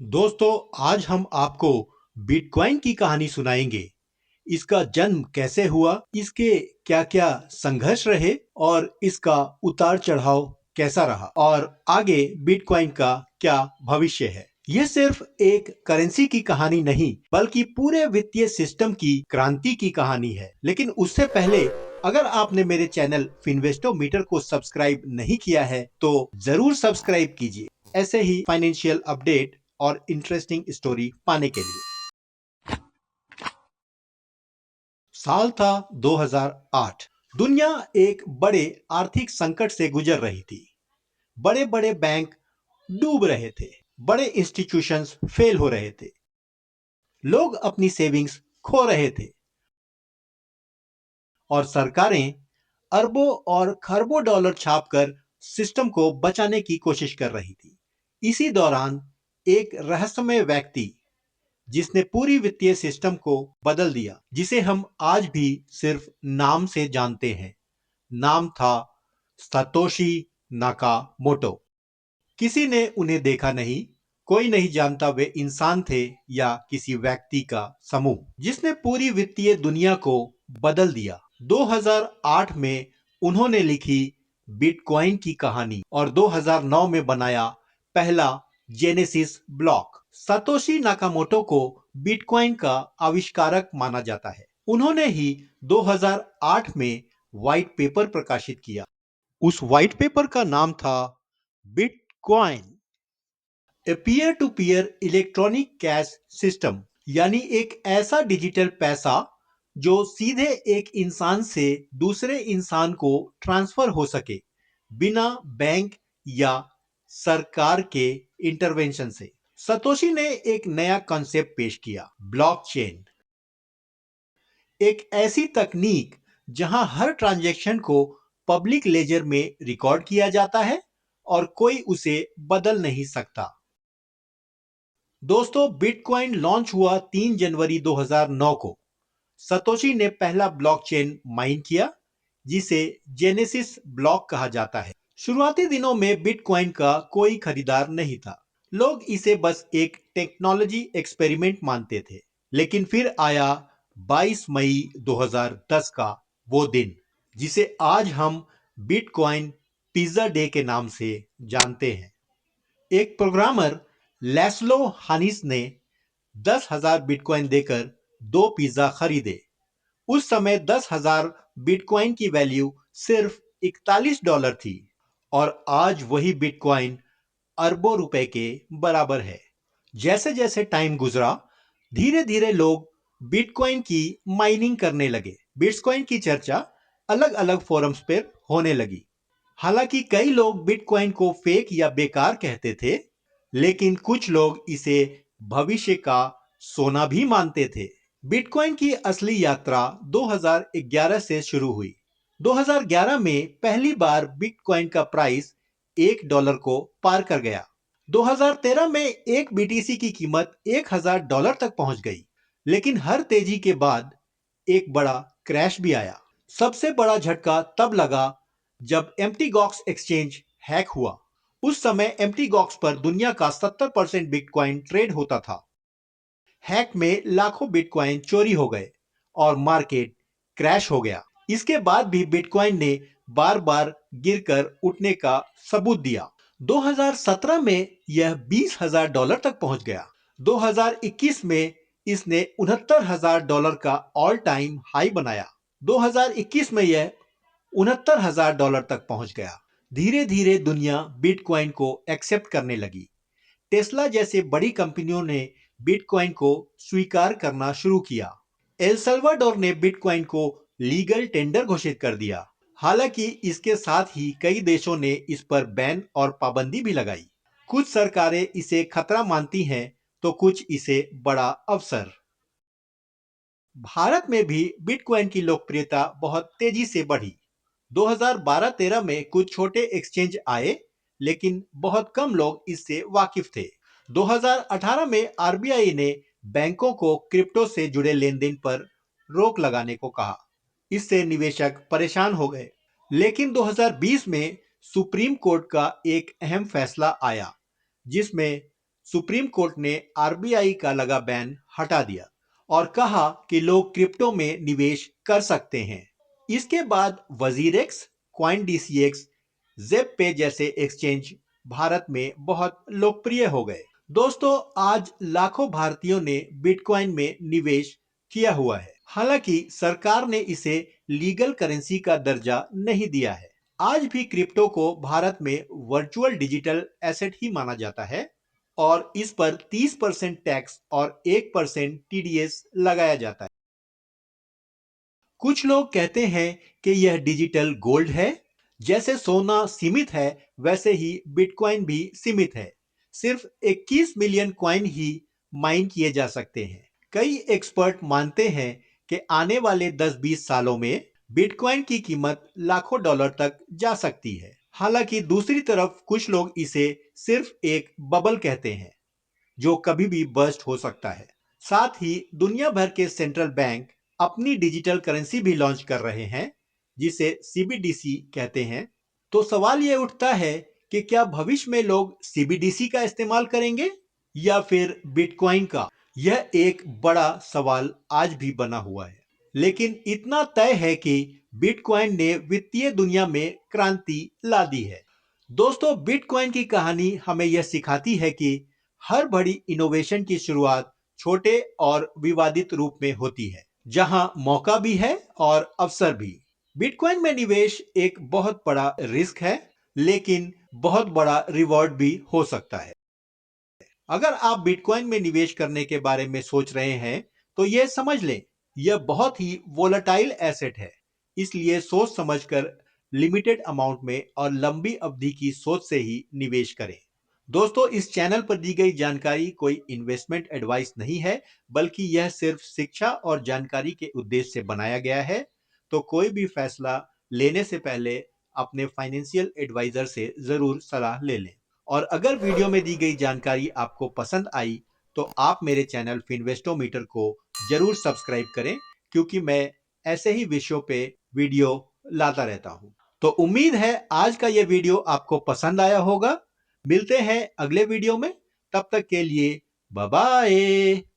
दोस्तों, आज हम आपको बिटकॉइन की कहानी सुनाएंगे। इसका जन्म कैसे हुआ, इसके क्या-क्या संघर्ष रहे और इसका उतार चढ़ाव कैसा रहा और आगे बिटकॉइन का क्या भविष्य है। यह सिर्फ एक करेंसी की कहानी नहीं, बल्कि पूरे वित्तीय सिस्टम की क्रांति की कहानी है। लेकिन उससे पहले अगर आपने मेरे चैनल फिनवेस्टोमीटर को सब्सक्राइब नहीं किया है तो जरूर सब्सक्राइब कीजिए, ऐसे ही फाइनेंशियल अपडेट और इंटरेस्टिंग स्टोरी पाने के लिए। साल था 2008। दुनिया एक बड़े आर्थिक संकट से गुजर रही थी। बड़े बड़े बैंक डूब रहे थे, बड़े इंस्टीट्यूशंस फेल हो रहे थे, लोग अपनी सेविंग्स खो रहे थे और सरकारें अरबों और खरबों डॉलर छापकर सिस्टम को बचाने की कोशिश कर रही थी। इसी दौरान एक रहस्यमय व्यक्ति जिसने पूरी वित्तीय सिस्टम को बदल दिया, जिसे हम आज भी सिर्फ नाम से जानते हैं, नाम था सातोशी नाकामोटो। किसी ने उन्हें देखा नहीं, कोई नहीं जानता वे इंसान थे या किसी व्यक्ति का समूह जिसने पूरी वित्तीय दुनिया को बदल दिया। 2008 में उन्होंने लिखी बिटकॉइन की कहानी और 2009 में बनाया पहला जेनेसिस ब्लॉक। सातोशी नाकामोटो को बिटकॉइन का आविष्कारक माना जाता है। उन्होंने ही 2008 में व्हाइट पेपर प्रकाशित किया। उस व्हाइट पेपर का नाम था Bitcoin, a peer to peer electronic cash system, यानी एक ऐसा डिजिटल पैसा जो सीधे एक इंसान से दूसरे इंसान को ट्रांसफर हो सके बिना बैंक या सरकार के इंटरवेंशन से। सतोशी ने एक नया कॉन्सेप्ट पेश किया, ब्लॉकचेन, एक ऐसी तकनीक जहां हर ट्रांजैक्शन को पब्लिक लेजर में रिकॉर्ड किया जाता है और कोई उसे बदल नहीं सकता। दोस्तों, बिटकॉइन लॉन्च हुआ 3 जनवरी 2009 को। सतोशी ने पहला ब्लॉकचेन माइन किया, जिसे जेनेसिस ब्लॉक कहा जाता है। शुरुआती दिनों में बिटकॉइन का कोई खरीदार नहीं था। लोग इसे बस एक टेक्नोलॉजी एक्सपेरिमेंट मानते थे। लेकिन फिर आया 22 मई 2010 का वो दिन, जिसे आज हम बिटकॉइन पिज्जा डे के नाम से जानते हैं। एक प्रोग्रामर लैस्लो हानिस ने 10,000 बिटकॉइन देकर 2 पिज्जा खरीदे। उस समय 10,000 बिटकॉइन की वैल्यू सिर्फ $41 थी और आज वही बिटकॉइन अरबों रुपए के बराबर है। जैसे जैसे टाइम गुजरा, धीरे धीरे लोग बिटकॉइन की माइनिंग करने लगे। बिटकॉइन की चर्चा अलग अलग फोरम्स पर होने लगी। हालांकि कई लोग बिटकॉइन को फेक या बेकार कहते थे, लेकिन कुछ लोग इसे भविष्य का सोना भी मानते थे। बिटकॉइन की असली यात्रा 2011 से शुरू हुई। 2011 में पहली बार बिटकॉइन का प्राइस $1 को पार कर गया। 2013 में एक बीटीसी की कीमत $1,000 तक पहुंच गई। लेकिन हर तेजी के बाद एक बड़ा क्रैश भी आया। सबसे बड़ा झटका तब लगा जब एम्प्टी गॉक्स एक्सचेंज हैक हुआ। उस समय एम्प्टी गॉक्स पर दुनिया का 70% बिटकॉइन ट्रेड होता था। हैक में लाखों बिटकॉइन चोरी हो गए और मार्केट क्रैश हो गया। इसके बाद भी बिटकॉइन ने बार बार गिरकर उठने का सबूत दिया। 2017 में यह $20,000 तक पहुंच गया। 2021 में इसने $69,000 का ऑल टाइम हाई बनाया। 2021 में यह $69,000 तक पहुंच गया। धीरे धीरे दुनिया बिटकॉइन को एक्सेप्ट करने लगी। टेस्ला जैसे बड़ी कंपनियों ने बिटकॉइन को स्वीकार करना शुरू किया। एल सल्वाडोर ने बिटकॉइन को लीगल टेंडर घोषित कर दिया। हालांकि इसके साथ ही कई देशों ने इस पर बैन और पाबंदी भी लगाई। कुछ सरकारें इसे खतरा मानती हैं तो कुछ इसे बड़ा अवसर। भारत में भी बिटकॉइन की लोकप्रियता बहुत तेजी से बढ़ी। 2012-13 में कुछ छोटे एक्सचेंज आए, लेकिन बहुत कम लोग इससे वाकिफ थे। 2018 में आरबीआई ने बैंकों को क्रिप्टो से जुड़े लेनदेन पर रोक लगाने को कहा। इससे निवेशक परेशान हो गए। लेकिन 2020 में सुप्रीम कोर्ट का एक अहम फैसला आया, जिसमें सुप्रीम कोर्ट ने आरबीआई का लगा बैन हटा दिया और कहा कि लोग क्रिप्टो में निवेश कर सकते हैं। इसके बाद वजीरेक्स, कॉइनडीसीएक्स, ज़ेप पे जैसे एक्सचेंज भारत में बहुत लोकप्रिय हो गए। दोस्तों, आज लाखों भारतीयों ने बिटकॉइन में निवेश किया हुआ है। हालांकि सरकार ने इसे लीगल करेंसी का दर्जा नहीं दिया है। आज भी क्रिप्टो को भारत में वर्चुअल डिजिटल एसेट ही माना जाता है और इस पर 30% टैक्स और 1% टीडीएस लगाया जाता है। कुछ लोग कहते हैं कि यह डिजिटल गोल्ड है। जैसे सोना सीमित है, वैसे ही बिटकॉइन भी सीमित है। सिर्फ 21 मिलियन कॉइन ही माइन किए जा सकते हैं। कई एक्सपर्ट मानते हैं कि आने वाले 10-20 सालों में बिटकॉइन की कीमत लाखों डॉलर तक जा सकती है। हालांकि दूसरी तरफ कुछ लोग इसे सिर्फ एक बबल कहते हैं जो कभी भी बर्स्ट हो सकता है। साथ ही दुनिया भर के सेंट्रल बैंक अपनी डिजिटल करेंसी भी लॉन्च कर रहे हैं, जिसे सीबीडीसी कहते हैं। तो सवाल ये उठता है कि क्या भविष्य में लोग सीबीडीसी का इस्तेमाल करेंगे या फिर बिटकॉइन का? यह एक बड़ा सवाल आज भी बना हुआ है। लेकिन इतना तय है कि बिटकॉइन ने वित्तीय दुनिया में क्रांति ला दी है। दोस्तों, बिटकॉइन की कहानी हमें यह सिखाती है कि हर बड़ी इनोवेशन की शुरुआत छोटे और विवादित रूप में होती है, जहां मौका भी है और अवसर भी। बिटकॉइन में निवेश एक बहुत बड़ा रिस्क है, लेकिन बहुत बड़ा रिवॉर्ड भी हो सकता है। अगर आप बिटकॉइन में निवेश करने के बारे में सोच रहे हैं, तो यह समझ लें, यह बहुत ही वोलेटाइल एसेट है। इसलिए सोच समझकर लिमिटेड अमाउंट में और लंबी अवधि की सोच से ही निवेश करें। दोस्तों, इस चैनल पर दी गई जानकारी कोई इन्वेस्टमेंट एडवाइस नहीं है, बल्कि यह सिर्फ शिक्षा और जानकारी के उद्देश्य से बनाया गया है। तो कोई भी फैसला लेने से पहले अपने फाइनेंशियल एडवाइजर से जरूर सलाह ले लें। और अगर वीडियो में दी गई जानकारी आपको पसंद आई, तो आप मेरे चैनल फिनवेस्टोमीटर को जरूर सब्सक्राइब करें, क्योंकि मैं ऐसे ही विषयों पे वीडियो लाता रहता हूं। तो उम्मीद है आज का यह वीडियो आपको पसंद आया होगा। मिलते हैं अगले वीडियो में, तब तक के लिए बाय बाय।